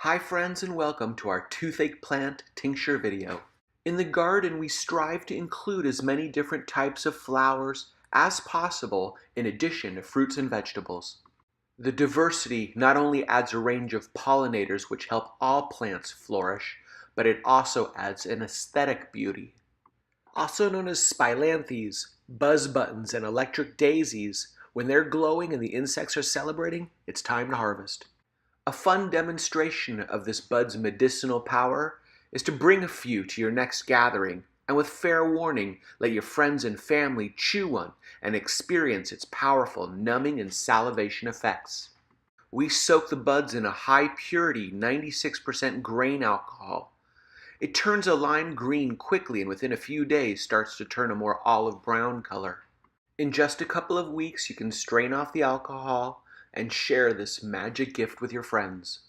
Hi friends and welcome to our Toothach Plant Tincture video. In the garden we strive to include as many different types of flowers as possible in addition to fruits and vegetables. The diversity not only adds a range of pollinators which help all plants flourish, but it also adds an aesthetic beauty. Also known as Spilanthes, buzz buttons, and electric daisies, when they're glowing and the insects are celebrating, it's time to harvest. A fun demonstration of this bud's medicinal power is to bring a few to your next gathering and with fair warning let your friends and family chew one and experience its powerful numbing and salivation effects. We soak the buds in a high purity 96% grain alcohol. It turns a lime green quickly and within a few days starts to turn a more olive brown color. In just a couple of weeks you can strain off the alcohol and share this magic gift with your friends.